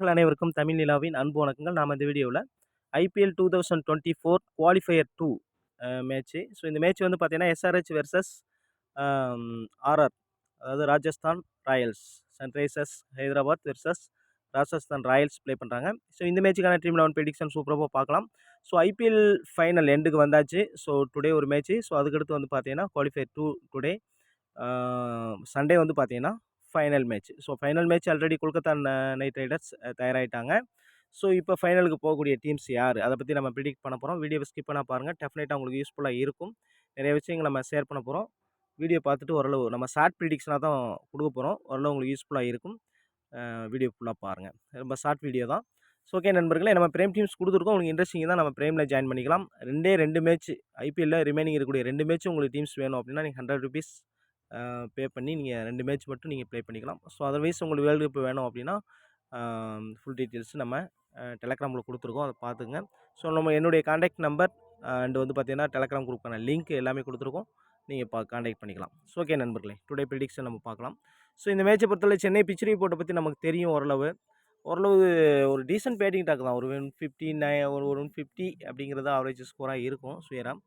அனைவருக்கும் தமிழ் நிலாவின் அன்பு வணக்கங்கள். நாம் இந்த வீடியோவில் ஐபிஎல் 2024 குவாலிஃபயர் 2 மேட்ச்சு. ஸோ இந்த மேட்ச் வந்து பார்த்தீங்கன்னா எஸ்ஆர்ஹெச் வெர்சஸ் ஆர்ஆர், அதாவது Rajasthan Royals. Sunrisers Hyderabad versus Rajasthan Royals play பண்ணுறாங்க. ஸோ இந்த மேட்சுக்கான டீம் 11 ப்ரெடிக்ஷன் சூப்பராக பார்க்கலாம். ஸோ ஐபிஎல் ஃபைனல் எண்டுக்கு வந்தாச்சு. ஸோ டுடே ஒரு மேட்ச்சு. ஸோ அதுக்கடுத்து வந்து பார்த்தீங்கன்னா குவாலிஃபயர் 2 டுடே சண்டே வந்து பார்த்தீங்கன்னா final match. So final match already Kolkata Knight Riders தயாராகிட்டாங்க. ஸோ இப்போ ஃபைனலுக்கு போகக்கூடிய டீம்ஸ் யார், அதை பற்றி நம்ம ப்ரிடிக்ட் பண்ண போகிறோம். வீடியோவை ஸ்கிப் பண்ண பாருங்கள், டெஃபினட்டாக உங்களுக்கு யூஸ்ஃபுல்லாக இருக்கும். நிறைய விஷயங்கள் நம்ம ஷேர் பண்ண போகிறோம். வீடியோ பார்த்துட்டு ஓரளவு நம்ம ஷார்ட் ப்ரிடிக்ஷனாக தான் கொடுக்க போகிறோம். ஓரளவு உங்களுக்கு யூஸ்ஃபுல்லாக இருக்கும். வீடியோ ஃபுல்லாக பாருங்கள். ரொம்ப ஷார்ட் வீடியோ தான். ஸோ ஓகே நண்பர்களே, நம்ம பிரேம் டீம்ஸ் கொடுத்துருக்கோம். உங்களுக்கு இன்ட்ரெஸ்டிங் தான் நம்ம பிரேமில் ஜாயின் பண்ணிக்கலாம். ரெண்டு மேட்ச் ஐபிஎல்லில் ரிமைனிங் இருக்கக்கூடிய 2 மேட்ச் உங்களுக்கு டீம்ஸ் வேணும் அப்படின்னா நீங்கள் ₹100 பே பண்ணி நீங்கள் 2 மேட்ச் மட்டும் நீங்கள் ப்ளே பண்ணிக்கலாம். ஸோ அதர்வைஸ் உங்களுக்கு வேர்ல்டு கப் வேணும் அப்படின்னா ஃபுல் டீட்டெயில்ஸ் நம்ம டெலகிராமில் கொடுத்துருக்கோம், அதை பார்த்துங்க. ஸோ நம்ம என்னுடைய கான்டாக்ட் நம்பர் அண்டு வந்து பார்த்தீங்கன்னா டெலகிராம் குரூப்பான லிங்க் எல்லாமே கொடுத்துருக்கோம், நீங்கள் கான்டாக்ட் பண்ணிக்கலாம். ஸோ ஓகே நண்பர்களே, டுடே ப்ரெடிக்ஷன் நம்ம பார்க்கலாம். ஸோ இந்த மேட்சை பொறுத்தவரை சென்னை பிச் ரிப்போர்ட்டை பற்றி நமக்கு தெரியும். ஓரளவு ஒரு டீசென்ட் பேட்டிங் டாக் தான். ஒரு 159 ஒரு 150 அப்படிங்கிறது ஆவரேஜ் ஸ்கோராக இருக்கும் சுயராக.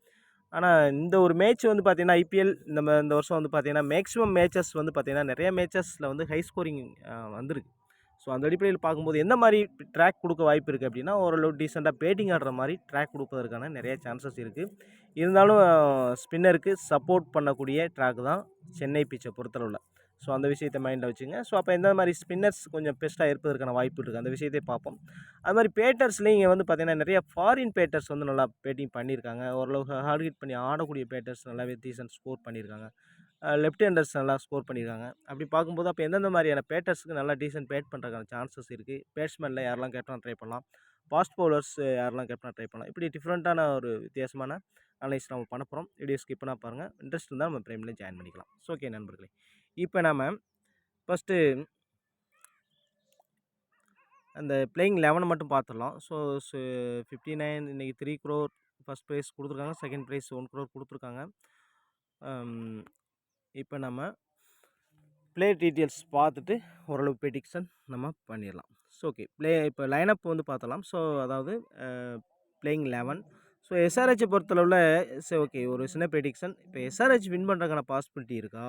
ஆனால் இந்த ஒரு மேட்ச் வந்து பார்த்தீங்கன்னா ஐபிஎல் இந்த வருஷம் வந்து பார்த்தீங்கன்னா மேக்ஸிமம் மேட்சஸ் வந்து பார்த்தீங்கன்னா நிறைய மேட்சஸில் வந்து ஹை ஸ்கோரிங் வந்திருக்கு. ஸோ அந்த அடிப்படையில் பார்க்கும்போது எந்த மாதிரி ட்ராக் கொடுக்க வாய்ப்பு இருக்குது அப்படின்னா ஓரளவு டீசெண்டாக பேட்டிங் ஆடுற மாதிரி ட்ராக் கொடுப்பதற்கான நிறைய சான்சஸ் இருக்குது. இருந்தாலும் ஸ்பின்னருக்கு சப்போர்ட் பண்ணக்கூடிய ட்ராக் தான் சென்னை பிச்சை பொறுத்தளவில். ஸோ அந்த விஷயத்தை மைண்டில் வச்சுங்க. ஸோ அப்போ எந்த மாதிரி ஸ்பின்னர்ஸ் கொஞ்சம் பெஸ்ட்டாக இருப்பதற்கான வாய்ப்பு இருக்குது, அந்த விஷயத்தை பார்ப்போம். அது மாதிரி பேட்டர்ஸ்லேயும் இங்கே வந்து பார்த்திங்கன்னா நிறைய ஃபாரின் பேட்டர்ஸ் வந்து நல்லா பேட்டிங் பண்ணியிருக்காங்க. ஓரளவு ஹார்ட் ஹிட் பண்ணி ஆடக்கூடிய பேட்டர்ஸ் நல்லாவே டீசென்ட் ஸ்கோர் பண்ணியிருக்காங்க. லெஃப்ட் ஹேண்டர்ஸ் நல்லா ஸ்கோர் பண்ணியிருக்காங்க. அப்படி பார்க்கும்போது அப்போ எந்தெந்த மாதிரியான பேட்டர்ஸுக்கு நல்லா டீசென்ட் பேட் பண்ணுறதுக்கான சான்சஸ் இருக்குது. பேட்ஸ்மேனில் யாரெல்லாம் கேப்டனாக ட்ரை பண்ணலாம், ஃபாஸ்ட் பவுலர்ஸ் யாரெல்லாம் கேப்டனாக ட்ரை பண்ணலாம், இப்படி டிஃப்ரெண்ட்டான ஒரு வித்தியாசமான அனலைஸ் நம்ம பண்ண போகிறோம். வீடியோ ஸ்கிப் பண்ணால் பாருங்கள். இன்ட்ரெஸ்ட் இருந்தால் நம்ம பிரேமில் ஜாயின் பண்ணிக்கலாம். ஸோ ஓகே நண்பர்களே, இப்போ நம்ம ஃபஸ்ட்டு அந்த பிளேயிங் 11 மட்டும் பார்த்துடலாம். ஸோ 59 இன்றைக்கி 3 crore ஃபஸ்ட் ப்ரைஸ் கொடுத்துருக்காங்க, செகண்ட் ப்ரைஸ் 1 crore கொடுத்துருக்காங்க. இப்போ நம்ம ப்ளே டீட்டெயில்ஸ் பார்த்துட்டு ஓரளவு ப்ரெடிக்ஷன் நம்ம பண்ணிடலாம். ஸோ ஓகே, இப்போ லைனப் வந்து பார்த்தலாம். ஸோ அதாவது பிளேயிங் 11. ஸோ எஸ்ஆர்ஹெச்சை பொறுத்தளவில் சரி ஓகே, ஒரு சின்ன ப்ரெடிக்ஷன். இப்போ எஸ்ஆர்ஹெச் வின் பண்ணுறதுக்கான பாசிபிலிட்டி இருக்கா,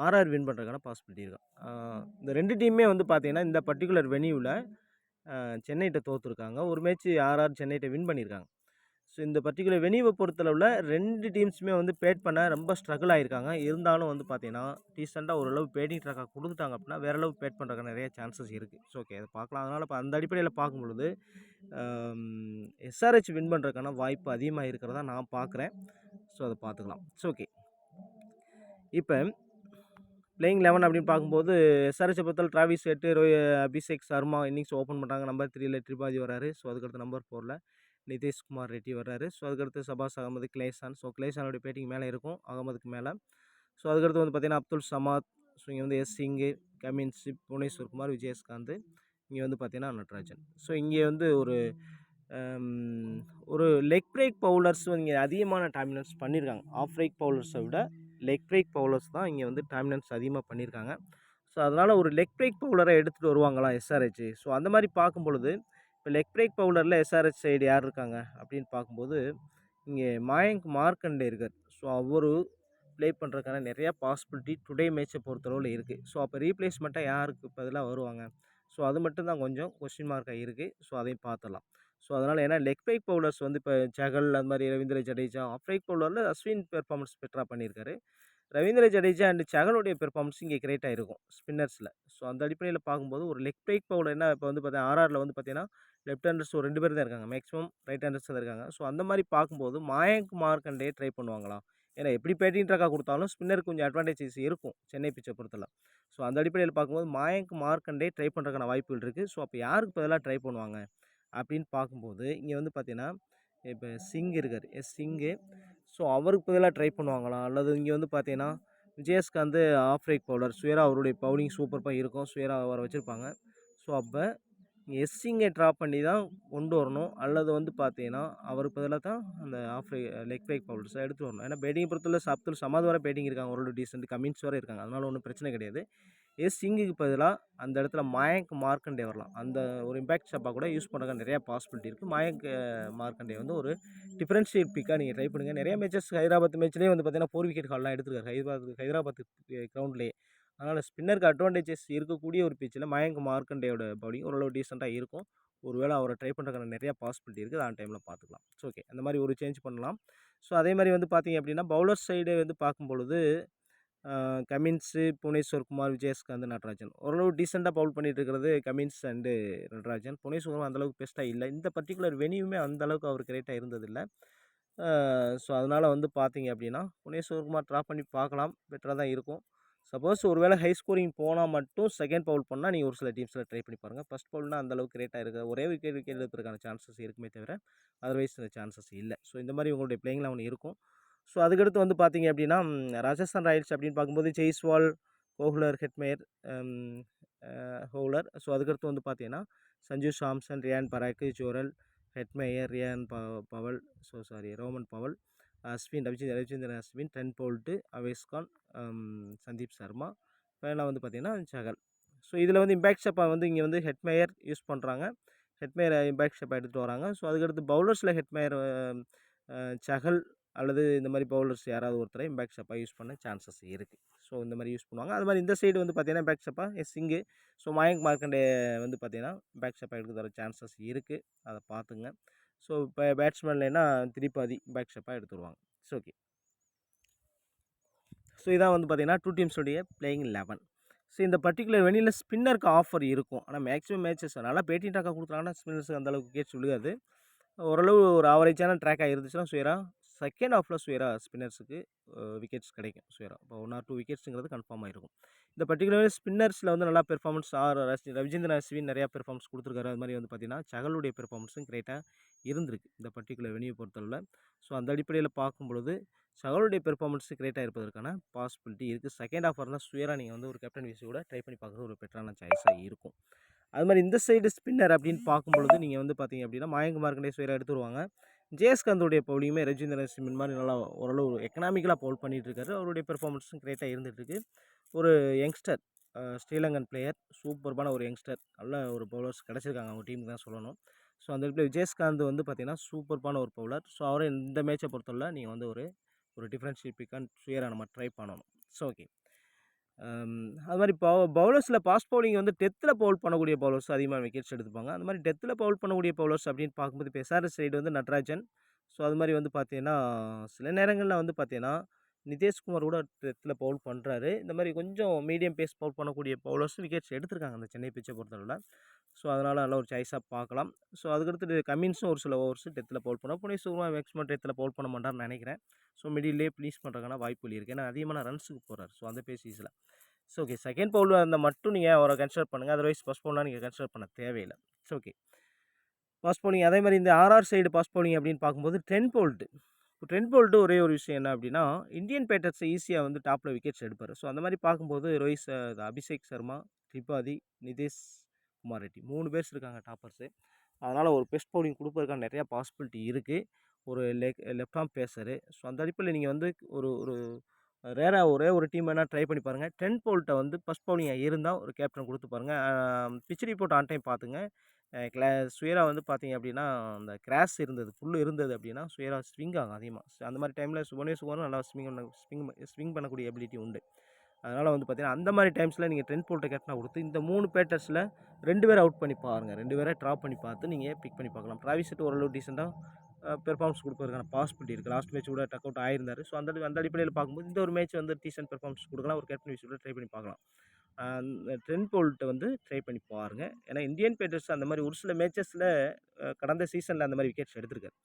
ஆர்ஆர் வின் பண்ணுறதுக்கான பாசிபிலிட்டி இருக்கா? இந்த 2 டீமே வந்து பார்த்தீங்கன்னா இந்த பர்டிகுலர் வென்யூவில் சென்னைகிட்ட தோற்றுருக்காங்க. ஒரு மேட்ச் ஆர்ஆர் சென்னைகிட்ட வின் பண்ணியிருக்காங்க. ஸோ இந்த பர்டிகுலர் வென்யூவை பொறுத்தளவில் 2 டீம்ஸுமே வந்து பேட் பண்ண ரொம்ப ஸ்ட்ரகிள் ஆகியிருக்காங்க. இருந்தாலும் வந்து பார்த்தீங்கன்னா டீசெண்டாக ஓரளவு பேட்டிங் ட்ராக்காக கொடுத்துட்டாங்க அப்படின்னா வேறு அளவு பேட் பண்ணுறதுக்கு நிறைய சான்சஸ் இருக்குது. ஸோ ஓகே, அதை பார்க்கலாம். அதனால் இப்போ அந்த அடிப்படையில் பார்க்கும்பொழுது எஸ்ஆர்ஹெச் வின் பண்ணுறதுக்கான வாய்ப்பு அதிகமாக இருக்கிறதா நான் பார்க்குறேன். ஸோ அதை பார்த்துக்கலாம். ஸோ ஓகே, இப்போ பிளேயிங் 11 அப்படின்னு பார்க்கும்போது எஸ்ஆர்ஹெச்சை பொறுத்தவரை Travis head, Abhishek Sharma innings open பண்ணுறாங்க. நம்பர் 3ல் திரிபாதி வராரு. ஸோ அதுக்கடுத்து நம்பர் 4ல் நிதிஷ்குமார் ரெட்டி வர்றாரு. ஸோ அதுக்கடுத்து சபாஸ் அகமது, கிளேசான். ஸோ கிளேசானுடைய பேட்டிங் மேலே இருக்கும் அகமதுக்கு மேலே. ஸோ அதுக்கடுத்து வந்து பார்த்திங்கன்னா அப்துல் சமாத். ஸோ இங்கே வந்து சிங்கு, கமின்ஸு, புவனேஸ்வர் குமார், விஜயஸ்காந்த். இங்கே வந்து பார்த்திங்கன்னா நட்ராஜன். ஸோ இங்கே வந்து ஒரு லெக் பிரேக் பவுலர்ஸ் இங்கே அதிகமான டாமினன்ஸ் பண்ணியிருக்காங்க. ஆஃப் பிரேக் பவுலர்ஸை விட லெக் பிரேக் பவுலர்ஸ் தான் இங்கே வந்து டாமினன்ஸ் அதிகமாக பண்ணியிருக்காங்க. ஸோ அதனால் ஒரு லெக் பிரேக் பவுலரை எடுத்துகிட்டு வருவாங்களாம் எஸ்ஆர்ஹெச். ஸோ அந்த மாதிரி பார்க்கும் பொழுது இப்போ லெக் பிரேக் பவுலரில் எஸ்ஆர்ஹெச் சைடு யார் இருக்காங்க அப்படின்னு பார்க்கும்போது இங்கே மயங்க் மார்க்கண்டே இருக்கார். ஸோ அவர் ப்ளே பண்ணுறதுக்கான நிறையா பாசிபிலிட்டி டுடே மேட்சை பொறுத்தளவில் இருக்குது. ஸோ அப்போ ரீப்ளேஸ்மெண்ட்டாக யாருக்கு பதிலாக வருவாங்க? ஸோ அது மட்டும் தான் கொஞ்சம் கொஸ்டின் மார்க்காக இருக்குது. ஸோ அதையும் பார்த்துடலாம். ஸோ அதனால் ஏன்னா லெக் பிரேக் பவுலர்ஸ் வந்து இப்போ சகல் அந்த மாதிரி ரவீந்திர ஜடேஜா, ஆஃப் பிரேக் பவுலரில் அஸ்வின் பெர்ஃபார்மன்ஸ் பெட்டராக பண்ணியிருக்காரு. ரவீந்திர ஜடேஜா அண்ட் சகலுடைய பெர்ஃபார்மன்ஸ் இங்கே கிரேட்டாக இருக்கும் ஸ்பின்னர்ஸில். ஸோ அந்த அடிப்படையில் பார்க்கும்போது ஒரு லெக் பிரேக் பவுலர் என்ன இப்போ வந்து பார்த்தீங்கன்னா ஆர்ஆரில் வந்து பார்த்தீங்கன்னா லெஃப்ட் ஹேண்டர்ஸ் ஒரு 2 பேர் தான் இருக்காங்க, மேக்ஸிமம் ரைட் ஹேண்டர்ஸ் தான் இருக்காங்க. ஸோ அந்த மாதிரி பார்க்கும்போது மயங்க் மார்க்கண்டே ட்ரை பண்ணுவாங்களா? ஏன்னா எப்படி பேட்டிங் ட்ராக்காக கொடுத்தாலும் ஸ்பின்னருக்கு கொஞ்சம் அட்வான்டேஜஸ் இருக்கும் சென்னை பிச்சை பொறுத்தல. ஸோ அந்த அடிப்படையில் பார்க்கும்போது மயங்க் மார்க்கண்டே ட்ரை பண்ணுறதுக்கான வாய்ப்புகள் இருக்குது. ஸோ அப்போ யாருக்கு பதிலாக ட்ரை பண்ணுவாங்க அப்படின்னு பார்க்கும்போது இங்கே வந்து பார்த்தீங்கன்னா இப்போ சிங் இருக்கார், சிங்கு. ஸோ அவருக்கு பதிலாக ட்ரை பண்ணுவாங்களா? அல்லது இங்கே வந்து பார்த்தீங்கன்னா விஜயஸ்காந்த் ஆஃப் பிரேக் பவுலர், சுயரா அவருடைய பவுலிங் சூப்பராக இருக்கும், சுயரா அவரை வச்சுருப்பாங்க. ஸோ அப்போ எஸ்ஸிங்கை ட்ராப் பண்ணி தான் கொண்டு வரணும். அல்லது வந்து பார்த்தீங்கன்னா அவருக்கு பதிலாக தான் அந்த லெக் பிரேக் பவுலர்ஸை எடுத்து வரணும். ஏன்னா பேட்டிங் பொறுத்தவரை அப்துல் சமாத் வர பேட்டிங் இருக்காங்க, ஓரளவு டீசென்ட். கமின்ஸ் வரை இருக்காங்க, அதனால ஒன்றும் பிரச்சனை கிடையாது. சிங்குக்கு பதிலாக அந்த இடத்துல மயங்க் மார்க்கண்டே வரலாம். அந்த ஒரு இம்பாக்ட் ஷாப்பாக கூட யூஸ் பண்ணுறதுக்கு நிறையா பாசிபிலிட்டி இருக்குது. மயங்க் மார்க்கண்டே வந்து ஒரு டிஃபரன்ஷியேட் பிக்காக நீங்கள் ட்ரை பண்ணுங்கள். நிறைய மேட்சஸ் ஹைதராபாத் மேட்ச்லேயே வந்து பார்த்தீங்கன்னா 4 விக்கெட் ஹால்லாம் எடுத்துருக்காரு ஹைதராபாத் கிரவுண்ட்லேயே. அதனால் ஸ்பின்னருக்கு அட்வான்டேஜஸ் இருக்கக்கூடிய ஒரு பிச்சில் மயங்க் மார்க்கண்டேயோட பவுலிங் ஓரளவு டீசெண்டாக இருக்கும். ஒருவேளை அவரை ட்ரை பண்ணுறதுக்கான நிறையா பாசிபிலிட்டி இருக்குது. அந்த டைமில் பார்த்துக்கலாம். ஸோ ஓகே, அந்த மாதிரி ஒரு சேஞ்ச் பண்ணலாம். ஸோ அதே மாதிரி வந்து பார்த்தீங்க அப்படின்னா பவுலர் சைடு வந்து பார்க்கும்பொழுது கமின்ஸு, புவனேஸ்வர் குமார், விஜயஸ்காந்த், நடராஜன் ஓரளவு டீசெண்டாக பவுல் பண்ணிட்டு இருக்கிறது கமின்ஸ் அண்டு நடராஜன். புவனேஸ்வர் குமார் அந்தளவுக்கு பெஸ்ட்டாக இல்லை. இந்த பர்டிகுலர் வெனியுமே அந்தளவுக்கு அவர் கிரேட்டாக இருந்ததில்லை. ஸோ அதனால் வந்து பார்த்தீங்க அப்படின்னா புவனேஸ்வர் குமார் ட்ராப் பண்ணி பார்க்கலாம், பெட்டராக தான் இருக்கும். சப்போஸ் ஒரு வேளை ஹை ஸ்கோரிங் போனால் மட்டும் செகண்ட் பவுல் பண்ணால் நீங்கள் ஒரு சில டீம்ஸில் ட்ரை பண்ணி பாருங்கள். ஃபஸ்ட் பவுல்னால் அந்தளவுக்கு கிரேட்டாக இருக்குது. ஒரே விக்கெட் எடுப்பதற்கான சான்சஸ் இருக்குமே தவிர அதர்வைஸ் இந்த சான்சஸ் இல்லை. ஸோ இந்த மாதிரி உங்களுடைய பிளேயிங் 11 இருக்கும். ஸோ அதுக்கடுத்து வந்து பார்த்தீங்க அப்படின்னா ராஜஸ்தான் ராயல்ஸ் அப்படின்னு பார்க்கும்போது ஜெய்ஸ்வால், கோஹ்லர், ஹெட்மேயர், ஹோலர். ஸோ அதுக்கடுத்து வந்து பார்த்தீங்கன்னா Sanju Samson, Riyan Parag, Jurel, Hetmyer, Rovman Powell, Ashwin, Ravichandran Ashwin, Trent Boult, Avesh Khan, Sandeep Sharma, ஃபைனலாக வந்து பார்த்தீங்கன்னா சகல். ஸோ இதில் வந்து இம்பேக்ட் ஷாப்பாக வந்து இங்கே வந்து ஹெட்மேயர் யூஸ் பண்ணுறாங்க. ஹெட்மேயர் இம்பேக்ட் ஷாப்பாக எடுத்துகிட்டு வராங்க. ஸோ அதுக்கடுத்து பவுலர்ஸில் ஹெட்மேயர், சகல் அல்லது இந்த மாதிரி பவுலர்ஸ் யாராவது ஒருத்தரை இம்பேக்ட் ஷாப்பாக யூஸ் பண்ண சான்சஸ் இருக்குது. ஸோ இந்த மாதிரி யூஸ் பண்ணுவாங்க. அது மாதிரி இந்த சைடு வந்து பார்த்தீங்கன்னா இம்பேக்ட் ஷாப்பாக சிங்கு. ஸோ மயங்க் மார்க்கண்டே வந்து பார்த்தீங்கன்னா இம்பேக்ட் ஷாப்பாக எடுத்து தர சான்சஸ் இருக்குது. அதை பார்த்துங்க. ஸோ இப்போ பேட்ஸ்மேன்லேனா திரிபாதி இம்பேக்ட் ஷாப்பாக எடுத்துருவாங்க. So okay. ஸோ இதான் வந்து பார்த்தீங்கன்னா 2 டீம்ஸுடைய பிளேயிங் 11. ஸோ இந்த பர்டிகுலர் வெனியில் ஸ்பின்னருக்கு ஆஃபர் இருக்கும். ஆனால் மேக்ஸிமம் மேட்சஸ் நல்லா பேட்டிங் ட்ராக்காக கொடுத்தாங்கன்னா ஸ்பின்னர்ஸுக்கு அந்தளவுக்கு விக்கெட்ஸ் விழுகாது. ஓரளவு ஒரு ஆவரேஜான ட்ராக்காக இருந்துச்சுன்னா செகண்ட் ஹாஃபில் ஸ்பின்னர்ஸுக்கு விக்கெட்ஸ் கிடைக்கும். இப்போ 1 ஆர் 2 விக்கெட்ஸுங்கிறது கன்ஃபார்மாக இருக்கும். இந்த பர்டிகுலர் ஸ்பின்னர்ஸில் வந்து நல்லா பெர்ஃபார்மன்ஸ் ரவிச்சந்திரன் அஸ்வின் நிறையா பெர்ஃபார்மன்ஸ் கொடுத்துருக்காரு. அது மாதிரி வந்து பார்த்தீங்கன்னா சகலுடைய பெர்ஃபார்மன்ஸும் கிரேட்டாக இருந்திருக்கு இந்த பர்டிகுலர் வெனியை பொறுத்தளவில். ஸோ அந்த அடிப்படையில் பார்க்கும்பொழுது சகலுடைய பெர்ஃபார்மன்ஸு கிரேட்டாக இருப்பதற்கான பாசிபிலிட்டி இருக்குது. செகண்ட் ஹாஃப் இருந்தால் சுயராக நீங்கள் வந்து ஒரு கேப்டன் விசி கூட ட்ரை பண்ணி பார்க்குறது ஒரு பெட்டரான சாய்ஸாக இருக்கும். அது மாதிரி இந்த சைடு ஸ்பின்னர் அப்படின்னு பார்க்கும்பொழுது நீங்கள் வந்து பார்த்தீங்க அப்படின்னா மயங்க் மார்க்கண்டே சுயராக எடுத்துருவாங்க. ஜெயஸ்காந்தோடைய பவுலிங்குமே ரவிச்சந்திரன் அஸ்வின் மாதிரி நல்லா ஓரளவு எக்கனாமிக்கலாக பவுல் பண்ணிகிட்ருக்காரு. அவருடைய பெர்ஃபார்மன்ஸும் கிரேட்டாக இருந்துகிட்ருக்கு. ஒரு யங்ஸ்டர், ஸ்ரீலங்கன் பிளேயர், சூப்பர்பான ஒரு யங்ஸ்டர், நல்ல ஒரு பவுலர்ஸ் கிடச்சிருக்காங்க அவங்க டீமுக்கு தான் சொல்லணும். ஸோ அந்த இடத்துல விஜயஸ்காந்த் வந்து பார்த்தீங்கன்னா சூப்பர்பான ஒரு பவுலர். ஸோ அவரை இந்த மேட்சை பொறுத்தவரை நீங்கள் வந்து ஒரு டிஃப்ரென்ஷியல் பிக்காக சுயராக நம்ம ட்ரை பண்ணணும். So okay. அது மாதிரி பவுலர்ஸில் ஃபாஸ்ட் பவுலிங் வந்து டெத்தில் பவுல் பண்ணக்கூடிய பவுலர்ஸ் அதிகமாக விக்கெட்ஸ் எடுத்துப்பாங்க. அந்த மாதிரி டெத்தில் பவுல் பண்ணக்கூடிய பவுலர்ஸ் அப்படின்னு பார்க்கும்போது இப்போ எஸ்ஆர்எஸ் சைடு வந்து நடராஜன். ஸோ அது மாதிரி வந்து பார்த்தீங்கன்னா சில நேரங்களில் வந்து பார்த்தீங்கன்னா நிதேஷ்குமார் கூட டெத்தில் பவுல் பண்ணுறாரு. இந்த மாதிரி கொஞ்சம் மீடியம் பேஸ் பவுல் பண்ணக்கூடிய பவுலர்ஸ் விக்கெட்ஸ் எடுத்திருக்காங்க அந்த சென்னை பிச்சை பொறுத்தளவில். ஸோ அதனால் நல்ல ஒரு சாய்ஸாக பார்க்கலாம். ஸோ அதுக்கடுத்து கமின்ஸும் ஒரு சில ஓவர்ஸ் டெத்தில் பவுல் பண்ணோம். புவனேஸ்வர் மேக்ஸிமம் டெத்தில் பவுல் பண்ண மாட்டார்னு நினைக்கிறேன். ஸோ மிடில்லே ப்ளீஸ் பண்ணுறதுக்கான வாய்ப்புகள் இருக்குது. ஏன்னா அதிகமான ரன்ஸுக்கு போகிறார். ஸோ அந்த பேசிஸில் ஸோ ஓகே. செகண்ட் பவுல் இருந்தால் மட்டும் நீங்கள் அவரை கன்சிடர் பண்ணுங்கள். அதர்வைஸ் ஃபஸ்ட் பவுல்லாம் நீங்கள் கன்சிடர் பண்ண தேவையில்லை. So okay. ஃபாஸ்ட் பவுலிங் அதே மாதிரி இந்த ஆர்ஆர் சைடு ஃபாஸ்ட் பவுலிங் அப்படின்னு பார்க்கும்போது ட்ரெண்ட் போல்ட்டு. இப்போ ட்ரெண்ட் போல்ட்டு ஒரே ஒரு விஷயம் என்ன அப்படின்னா இந்தியன் பேட்டர்ஸை ஈஸியாக வந்து டாப்பில் விக்கெட்ஸ் எடுப்பார். ஸோ அந்த மாதிரி பார்க்கும்போது அபிஷேக் சர்மா, திரிபாதி, நிதேஷ் குமார் ரெட்டி 3 பேர்ஸ் இருக்காங்க டாப்பர்ஸு. அதனால் ஒரு பெஸ்ட் பவுலிங் கொடுப்பதற்கான நிறையா பாசிபிலிட்டி இருக்குது. ஒரு லெஃப்ட் ஆர்ம் பேசரு. ஸோ அந்த அடிப்படையில் நீங்கள் வந்து ஒரு ரேராக ஒரே ஒரு டீம் வேணால் ட்ரை பண்ணி பாருங்கள். ட்ரெண்ட் போல்ட்டை வந்து ஃபஸ்ட் பவுலிங்காக இருந்தால் ஒரு கேப்டன் கொடுத்து பாருங்கள். பிச் ரிப்போர்ட் ஆன் டைம் பார்த்துங்க. சுயரா வந்து பார்த்தீங்க அப்படின்னா அந்த கிராஸ் இருந்தது புல் இருந்தது அப்படின்னா சுயரா ஸ்விங் ஆகும் அதிகமாக. அந்த மாதிரி டைமில் புவனேஸ்வரும் நல்லா ஸ்விங் பண்ணக்கூடிய எபிலிட்டி உண்டு. அதனால் வந்து பார்த்தீங்கன்னா அந்த மாதிரி டைம்ஸில் நீங்கள் ட்ரெண்ட் போல்ட்டை கேப்டனாக கொடுத்து இந்த 3 பேட்டர்ஸில் 2 பேரை அவுட் பண்ணி பாருங்கள். 2 பேரை ட்ராப் பண்ணி பார்த்து நீங்கள் பிக் பண்ணி பார்க்கலாம். டிராவிஸ் ஹெட் ஓரளவு டீசெண்டாக பெர்ஃபார்மன்ஸ் கொடுப்பதற்கான பாசிபிலிட்டி இருக்குது. லாஸ்ட் மேட்ச் கூட டக் அவுட் ஆயிருந்தார். ஸோ அந்த அடிப்படையில் பார்க்கும்போது இந்த ஒரு மேட்ச் வந்து டீசென்ட் பெர்ஃபார்மன்ஸ் கொடுக்கலாம். ஒரு கேப்டன் விசி கூட ட்ரை பண்ணி பார்க்கலாம். ட்ரெண்ட் போல்ட்டை வந்து ட்ரை பண்ணி பாருங்கள். ஏன்னா இந்தியன் பேட்டர்ஸ் அந்த மாதிரி ஒரு சில மேட்சஸில் கடந்த சீசனில் அந்த மாதிரி விக்கெட்ஸ் எடுத்திருக்காரு.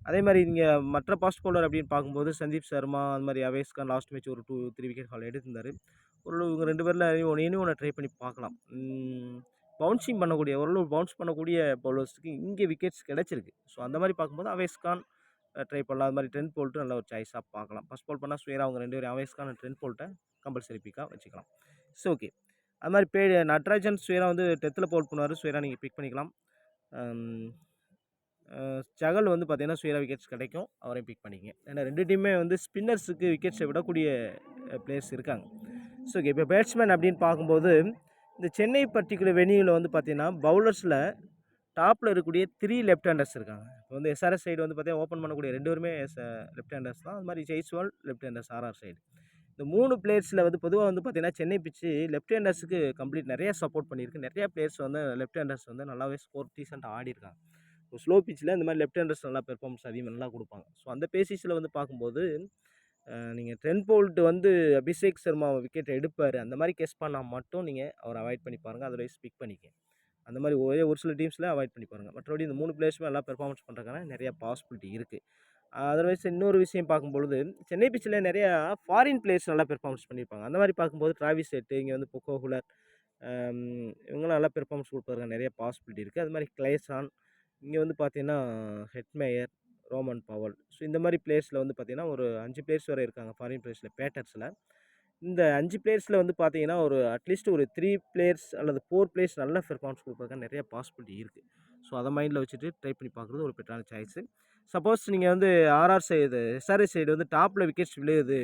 அதே மாதிரி நீங்கள் மற்ற ஃபாஸ்ட் பவுலர் அப்படின்னு பார்க்கும்போது சந்தீப் சர்மா அந்த மாதிரி அவேஸ் கான் லாஸ்ட் மேட்ச் ஒரு 2-3 விக்கெட் ஹால் எடுத்திருந்தார். ஓரளவு இவங்க 2 பேரில் ஒன்று ட்ரை பண்ணி பார்க்கலாம். பவுன்சிங் பண்ணக்கூடிய ஓரளவு பவுன்ஸ் பண்ணக்கூடிய பவுலர்ஸுக்கு இங்கே விக்கெட்ஸ் கிடச்சிருக்கு. ஸோ அந்த மாதிரி பார்க்கும்போது அவேஸ் கான் ட்ரை பண்ணலாம். அது மாதிரி ட்ரெண்ட் போல்ட்டு நல்ல ஒரு சாய்ஸாக பார்க்கலாம். ஃபஸ்ட் பவுல் பண்ணால் சுயரா அவங்க 2 பேரும் அவேஸ் கான் ட்ரெண்ட் போல்ட்டை கம்பல்சரி பிக்காக வச்சுக்கலாம். So okay. அது மாதிரி நடராஜன் சுயரா வந்து டெத்தில் பவுல் பண்ணுவார். சுயரா நீங்கள் பிக் பண்ணிக்கலாம். சகல் வந்து பார்த்தீங்கன்னா சுயரா விக்கெட்ஸ் கிடைக்கும். அவரையும் பிக் பண்ணிக்கங்க. ஏன்னா 2 டீமே வந்து ஸ்பின்னர்ஸுக்கு விக்கெட்ஸை விடக்கூடிய பிளேயர்ஸ் இருக்காங்க. So okay. இப்போ பேட்ஸ்மேன் அப்படின்னு பார்க்கும்போது, இந்த சென்னை பர்ட்டிகுலர் வென்யூவில் வந்து பார்த்தீங்கன்னா, பவுலர்ஸில் டாப்பில் இருக்கக்கூடிய 3 லெஃப்ட் ஹேண்டர்ஸ் இருக்காங்க. இப்போ வந்து எஸ்ஆர்எஸ் சைடு வந்து பார்த்தீங்கன்னா, ஓப்பன் பண்ணக்கூடிய 2 பேருமே லெஃப்ட் ஹேண்டர்ஸ் தான். அது மாதிரி Jaiswal left handers RR side. இந்த 3 பிளேயர்ஸில் வந்து பொதுவாக வந்து பார்த்தீங்கன்னா, சென்னை பிட்ச்சு லெஃப்ட் ஹேண்டர்ஸுக்கு கம்ப்ளீட் நிறைய சப்போர்ட் பண்ணியிருக்கு. நிறைய பிளேயர்ஸ் வந்து லெஃப்ட் ஹேண்டர்ஸ் வந்து நல்லாவே ஸ்கோர் டீசென்ட்டாக ஆடியிருக்காங்க. இப்போ ஸ்லோ பிட்ச்சில் இந்த மாதிரி லெஃப்ட் ஹேண்டர்ஸ் நல்லா பெர்ஃபார்மன்ஸ் அதிகம் நல்லா கொடுப்பாங்க. ஸோ அந்த பேசிஸில் வந்து பார்க்கும்போது, நீங்கள் ட்ரெண்ட் போல்ட் வந்து அபிஷேக் சர்மாவை விக்கெட் எடுப்பார். அந்த மாதிரி கெஸ் பண்ணால் மட்டும் நீங்கள் அவரை அவாய்ட் பண்ணி பாருங்கள். அதர்வைஸ் பிக் பண்ணிக்க. அந்த மாதிரி ஒரு சில டீம்ஸில் அவாய்ட் பண்ணி பாருங்கள். மற்றபடி இந்த 3 பிளேயர்ஸுமே நல்லா பெர்ஃபார்மன்ஸ் பண்ணுறதுக்கான நிறையா பாசிபிலிட்டி இருக்குது. அதர்வைஸ் இன்னொரு விஷயம் பார்க்கும்பொழுது, சென்னை பிட்ச்சில் நிறையா ஃபாரின் பிளேயர்ஸ் நல்லா பெர்ஃபார்மன்ஸ் பண்ணியிருப்பாங்க. அந்த மாதிரி பார்க்கும்போது டிராவிஸ் ஹெட், இங்கே வந்து பொக்கோ ஹுலர், இவங்களாம் நல்லா பெர்ஃபார்மன்ஸ் கொடுப்பதற்கான நிறைய பாசிபிலிட்டி இருக்குது. அது மாதிரி கிளேசான், இங்கே வந்து பார்த்தீங்கன்னா ஹெட்மேயர், ரோமன் பவல். ஸோ இந்த மாதிரி பிளேயர்ஸில் வந்து பார்த்தீங்கன்னா ஒரு 5 பிளேயர்ஸ் வரை இருக்காங்க ஃபாரின் பிளேயர்ஸில் பேட்டர்ஸில். இந்த 5 பிளேயர்ஸில் வந்து பார்த்தீங்கன்னா ஒரு அட்லீஸ்ட் ஒரு 3 பிளேயர்ஸ் அல்லது 4 பிளேயர்ஸ் நல்ல பெர்ஃபார்மன்ஸ் கொடுப்பதற்கான நிறைய பாசிபிலிட்டி இருக்குது. ஸோ அதை மைண்டில் வச்சுட்டு ட்ரை பண்ணி பார்க்குறது ஒரு பெட்டரான சாய்ஸு. சப்போஸ் நீங்கள் வந்து ஆர்ஆர் சைடு எஸ்ஆர்எஸ் சைடு வந்து டாப்பில் விக்கெட்ஸ் விழுகுது,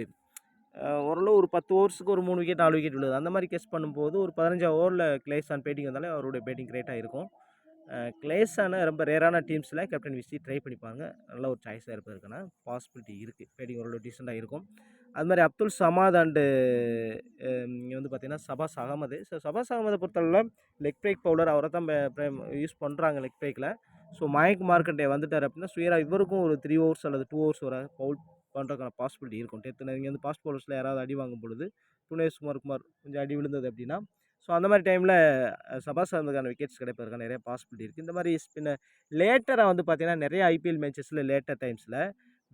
ஓரளவு ஒரு 10 ஓவர்ஸுக்கு ஒரு 3 விக்கெட் 4 விக்கெட் விழுது, அந்த மாதிரி கெஸ் பண்ணும்போது ஒரு 15 ஓவரில் கிளேசான் பேட்டிங் வந்தாலே அவருடைய பேட்டிங் கிரேட்டாக இருக்கும். கிளேசான ரொம்ப ரேரான டீம்ஸில் கேப்டன் விசி ட்ரை பண்ணிப்பாங்க. நல்ல ஒரு சாய்ஸாக இருப்பதற்கான பாசிபிலிட்டி இருக்குது. பேட்டிங் ஓரளவு டீசெண்டாக இருக்கும். அது மாதிரி அப்துல் சமாத் அண்டு இங்கே வந்து பார்த்தீங்கன்னா சபாஸ் அகமது. ஸோ சபாஸ் அகமதை பொறுத்தளவில் லெக் பிரேக் பவுலர் அவரை தான் யூஸ் பண்ணுறாங்க லெக் பிரேக்கில். ஸோ மயங்க் மார்க்கண்டே வந்துட்டார் அப்படின்னா சுயரா இவருக்கும் ஒரு 3 ஓவர்ஸ் அல்லது 2 ஓவர்ஸ் வரை பவுல் பண்ணுறதுக்கான பாசிபிலிட்டி இருக்கும். நீங்கள் வந்து ஃபாஸ்ட் பவுலர்ஸில் யாராவது அடி வாங்கும் பொழுது புவனேஸ்குமார் கொஞ்சம் அடி விழுந்தது அப்படின்னா, ஸோ அந்த மாதிரி டைமில் சபாஸ் அகமதுக்கான விக்கெட்ஸ் கிடைப்பதற்கான நிறைய பாசிபிலிட்டி இருக்குது. இந்த மாதிரி லேட்டராக வந்து பார்த்தீங்கன்னா நிறைய ஐபிஎல் மேட்சஸில் லேட்டர் டைம்ஸில்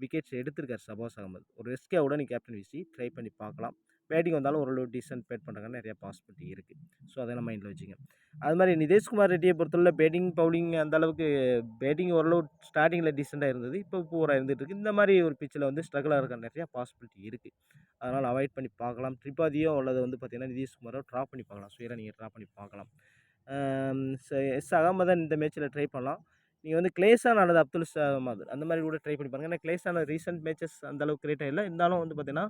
விக்கெட்ஸ் எடுத்திருக்காரு சபாஸ் அகமது. ஒரு ரிஸ்க்கை விட நீங்கள் கேப்டன் விசி ட்ரை பண்ணி பார்க்கலாம். பேட்டிங் வந்தாலும் ஓரளவு டீசென்ட் பேட் பண்ணுறதுக்கான நிறைய பாசிபிலிட்டி இருக்குது. ஸோ அதெல்லாம் மைண்டில் வச்சுங்க. அது மாதிரி நிதேஷ்குமார் ரெட்டியை பொறுத்தவரை பேட்டிங் பவுலிங் அந்த அளவுக்கு பேட்டிங் ஓரளவு ஸ்டார்டிங்கில் டீசெண்டாக இருந்தது. இப்போ பூராக இருந்துகிட்டு இருக்குது. இந்த மாதிரி ஒரு பிச்சில் வந்து ஸ்ட்ரகிளாக இருக்க நிறையா பாசிபிலிட்டி இருக்குது. அதனால் அவாய்ட் பண்ணி பார்க்கலாம். த்ரிபாதியோ அல்லது வந்து பார்த்தீங்கன்னா நிதேஷ்குமாரோ ட்ரா பண்ணி பார்க்கலாம். சுயராக நீங்கள் ட்ரா பண்ணி பார்க்கலாம். எஸ் அகமதன் இந்த மேட்ச்சில் ட்ரை பண்ணலாம். நீங்கள் வந்து கிளேசான் அல்லது அப்துல் சமாத் அந்த மாதிரி கூட ட்ரை பண்ணி பாருங்கள். ஏன்னா கிளேசான ரீசெண்ட் மேட்சஸ் அந்த அளவுக்கு கிரியேட்டாக இல்லை. இருந்தாலும் வந்து பார்த்தீங்கன்னா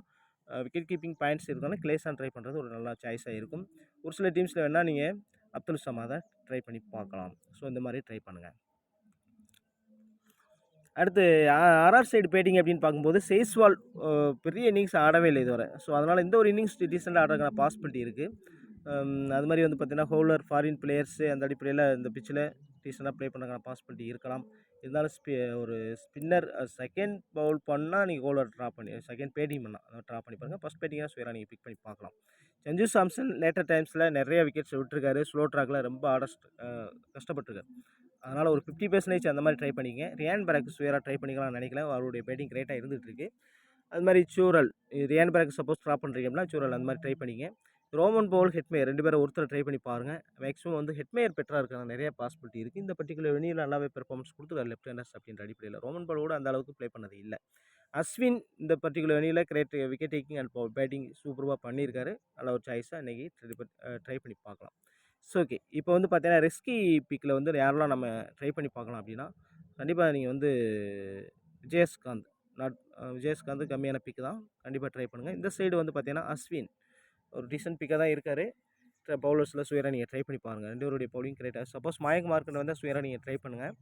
விக்கெட் கீப்பிங் பாயிண்ட்ஸ் இருக்கனால கிளேசான் ட்ரை பண்ணுறது ஒரு நல்ல சாய்ஸாக இருக்கும். ஒரு சில டீம்ஸில் வேணால் நீங்கள் அப்துல் சமாதை ட்ரை பண்ணி பார்க்கலாம். ஸோ இந்த மாதிரி ட்ரை பண்ணுங்கள். அடுத்து ஆர்ஆர் சைடு பேட்டிங் அப்படின்னு பார்க்கும்போது ஜெய்ஸ்வால் பெரிய இன்னிங்ஸ் ஆடவே இல்லை இதுவரை. ஸோ அதனால் இந்த ஒரு இன்னிங்ஸ் டீசெண்டாக ஆடுறதுக்கான பாசிபிலிட்டி இருக்குது. அது மாதிரி வந்து பார்த்தீங்கன்னா ஹோலர் ஃபாரின் பிளேயர்ஸு அந்த அடிப்படையில் இந்த பிச்சில் டீசெண்டாக ப்ளே பண்ணுறதுக்கான பாசிபிலிட்டி இருக்கலாம். இருந்தாலும் ஒரு ஸ்பின்னர் செகண்ட் பவுல் பண்ணால் நீங்கள் ஹோலர் ட்ரா பண்ணி செகண்ட் பேட்டிங் பண்ணால் அதை ட்ரா பண்ணி பாருங்கள். ஃபஸ்ட் பேட்டிங்காக சுயராக நீங்கள் பிக் பண்ணி பார்க்கலாம். சஞ்சு சாம்சன் லேட்டர் டைம்ஸில் நிறைய விக்கெட்ஸ் விட்டுருக்காரு. ஸ்லோ ட்ராக்கில் ரொம்ப கஷ்டப்பட்டுருக்காரு. அதனால் ஒரு 50% அந்த மாதிரி ட்ரை பண்ணிக்கங்க. ரியான் பராக் சுயராக ட்ரை பண்ணிக்கலாம்னு நினைக்கலாம். அவருடைய பேட்டிங் கிரேட்டாக இருந்துகிட்ருக்கு. அது மாதிரி சூரல் ரியான் பராக் சப்போஸ் ட்ரா பண்ணுறீங்க அப்படின்னா சூரல் அந்த மாதிரி ட்ரை பண்ணிங்க. ரோமன் பவுல், ஹெட்மேயர் 2 பேரும் ஒருத்தர் ட்ரை பண்ணி பாருங்கள். மேக்ஸிமம் வந்து ஹெட்மேயர் பெட்டராக இருக்காங்க. நிறைய பாசிபிலிட்டி இருக்குது. இந்த பர்டிகுலர் வெனியில் நல்லாவே பெர்ஃபார்மன்ஸ் கொடுத்துருக்காரு லெஃப்ட் ஹேண்டர்ஸ் அப்படின்ற அடிப்படையில். ரோமன் பவுல் கூட அந்த அளவுக்கு ப்ளே பண்ணது இல்லை. அஸ்வின் இந்த பர்டிகுலர் வெனியில் விக்கெட் டேக்கிங் அண்ட் பேட்டிங் சூப்பராக பண்ணியிருக்காரு. நல்ல ஒரு சாய்ஸாக இன்றைக்கி ட்ரை பண்ணி பார்க்கலாம். So okay. இப்போ வந்து பார்த்தீங்கன்னா ரிஸ்கி பிக்கில் வந்து யாரெல்லாம் நம்ம ட்ரை பண்ணி பார்க்கலாம் அப்படின்னா, கண்டிப்பாக நீங்கள் வந்து விஜயஸ்காந்த் கம்மியான பிக்கு தான். கண்டிப்பாக ட்ரை பண்ணுங்கள். இந்த சைடு வந்து பார்த்தீங்கன்னா அஸ்வின் ஒரு டீசென்ட் பிக்காக தான் இருக்கார். பவுலர்ஸில் சுயராக நீங்கள் ட்ரை பண்ணி பாருங்கள். 2 பேருடைய பவுலிங் கிரேட்டாக சப்போஸ் மயங்க் மார்க்கெட் வந்தால் சுயராக நீங்கள் ட்ரை பண்ணுங்கள்.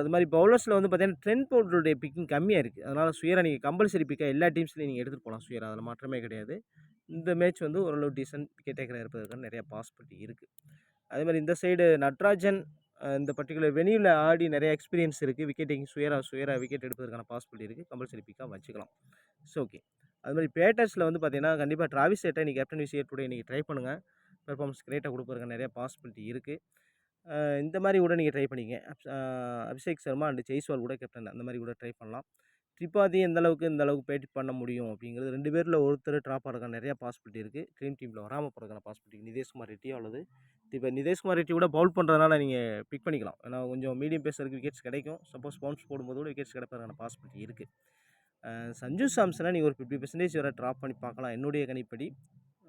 அது மாதிரி பவுலர்ஸில் வந்து பார்த்தீங்கன்னா ட்ரெண்ட் போல்டருடைய பிக்கிங் கம்மியாக இருக்குது. அதனால் சுயராக நீங்கள் கம்பல்சரி பிக்காக எல்லா டீம்ஸ்லையும் நீங்கள் எடுத்துகிட்டு போகலாம் சுயராக. அதில் மாற்றமே கிடையாது. இந்த மேட்ச் வந்து ஓரளவு டீசென்ட் விக்கெட் டேக்கராக இருப்பதற்கான நிறையா பாசிபிலிட்டி இருக்குது. அதே மாதிரி இந்த சைடு நட்ராஜன் இந்த பர்டிகுலர் வெனியில் ஆடி நிறைய எக்ஸ்பீரியன்ஸ் இருக்குது. விக்கெட் டேக்கிங் சுயராக விக்கெட் எடுப்பதற்கான பாசிபிலிட்டி இருக்குது. கம்பல்சரி பிக்காக வச்சுக்கலாம். So okay. அது மாதிரி பேட்டர்ஸில் வந்து பார்த்தீங்கன்னா கண்டிப்பாக டிராவிஸ் ஹெட்டை நீங்கள் கேப்டன் விசி டுடே நீங்கள் ட்ரை பண்ணுங்கள். பெர்ஃபார்மன்ஸ் கிரேட்டாக கொடுப்பதற்கான நிறைய பாசிபிலிட்டி இருக்குது. இந்த மாதிரி கூட நீங்கள் ட்ரை பண்ணிங்க. அபிஷேக் சர்மா அண்ட் ஜெய்ஸ்வால் கூட கேப்டன் அந்த மாதிரி கூட ட்ரை பண்ணலாம். த்ரிபாதி இந்த அளவுக்கு பேட்டி பண்ண முடியும் அப்படிங்கிறது 2 பேரில் ஒருத்தர் ட்ராப் ஆகிறதுக்கான நிறையா பாசிபிலிட்டி இருக்குது. ட்ரீம் டீமில் வராமல் போகிறதுக்கான பாசிபிலிட்டி நிதேஷ்குமார் ரெட்டியோ அல்லது இப்போ நிதேஷ்குமார் ரெட்டி கூட பவுல் பண்ணுறதுனால நீங்கள் பிக் பண்ணிக்கலாம். ஏன்னா கொஞ்சம் மீடியம் பேஸருக்கு விக்கெட்ஸ் கிடைக்கும். சப்போஸ் பவுன்ஸ் போடும்போது கூட விக்கெட்ஸ் கிடைப்பதற்கான பாசிபிலிட்டி இருக்குது. சஞ்சு சாம்சனை நீங்கள் ஒரு 50% வரை ட்ராப் பண்ணி பார்க்கலாம் என்னுடைய கணிப்படி.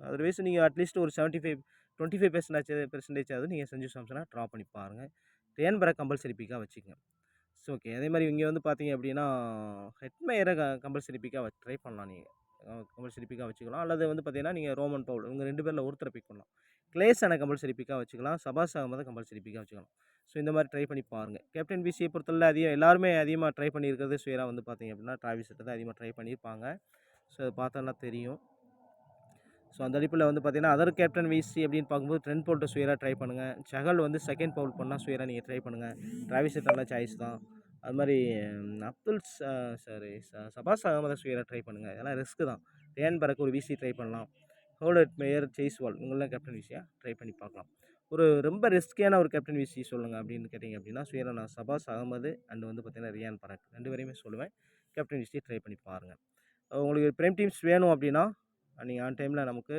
அதர்வைஸ் நீங்கள் அட்லீஸ்ட் ஒரு 25% ஆகுது நீங்கள் சஞ்சு சாம்சனை ட்ரா பண்ணி பாருங்கள். ரியான் பராக் கம்பல்சரி பிக்காக வச்சுக்கோங்க. So okay. அதே மாதிரி இங்கே வந்து பார்த்தீங்க அப்படின்னா ஹெட்மேயரை கம்பல்சரி பிக்காக ட்ரை பண்ணலாம் நீங்கள். கம்பல்சரி பிக்கா வச்சுக்கலாம். அல்லது வந்து பார்த்தீங்கன்னா, நீங்க ரோமன் பவுல் இவங்க 2 பேர்ல ஒருத்தர பிக் பண்ணலாம். கிளேசன கம்பல்சரி பிக்கா வச்சுக்கலாம். சபாஸ் அகமத கம்பல்சரி பிக்கா வச்சுக்கலாம். ஸோ இந்த மாரி ட்ரை பண்ணி பாருங்க. கேப்டன் விசியை பொறுத்தவரையில எல்லாருமே அதிகமா ட்ரை பண்ணியிருக்கிறது ஸ்வேரா வந்து பார்த்தீங்க அப்படின்னா, டிராவிஸ் ஹெட்ட தான் அதிகமா ட்ரை பண்ணியிருப்பாங்க. ஸோ அத பார்த்தோன்னா தெரியும். ஸோ அந்த அடிப்பில வந்து பார்த்தீங்கன்னா, அதர் கேப்டன் விசி அப்படின்னு பார்க்கும்போது ட்ரெண்ட் போல்ட்ட ஸ்வேரா ட்ரை பண்ணுங்க. சஹல் வந்து செகண்ட் பவுல் பண்ணா ஸ்வேரா நீங்க ட்ரை பண்ணுங்க. டிராவிஸ் ஹெட் நல்ல சாய்ஸ் தான். அது மாரி அப்துல் சபாஸ் அகமத ஸ்வேரா ட்ரை பண்ணுங்க. இதெல்லாம் ரிஸ்க் தான். ரியான் பரக் ஒரு விசி ட்ரை பண்ணலாம். ஹோல்டர்ட் மேயர், ஜெய்ஸ்வால் இவங்கலாம் கேப்டன் விசியா ட்ரை பண்ணி பார்க்கலாம். ஒரு ரொம்ப ரிஸ்கியான ஒரு கேப்டன் விசி சொல்லுங்க அப்படின்னு கேட்டிங்க அப்படின்னா, நான் சபாஸ் அகமது அண்ட் வந்து பார்த்தீங்கன்னா, ரியான் பராக் 2 பேரையுமே சொல்லுவேன். கேப்டன் விசி ட்ரை பண்ணி பாருங்க. உங்களுக்கு பிரைம் டீம்ஸ் வேணும் அப்படின்னா, நீங்க ஆன் டைமில நமக்கு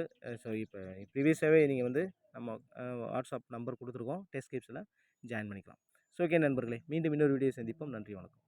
இப்போ ப்ரீவியஸாவே நீங்க வந்து நம்ம வாட்ஸ்அப் நம்பர் குடுத்துருக்கோம். டெஸ்கிரிப்ஷன்ல ஜாயின் பண்ணிக்கலாம். ஸோ ஓகே நண்பர்களே, மீண்டும் இன்னொரு வீடியோ சந்திப்போம். நன்றி, வணக்கம்.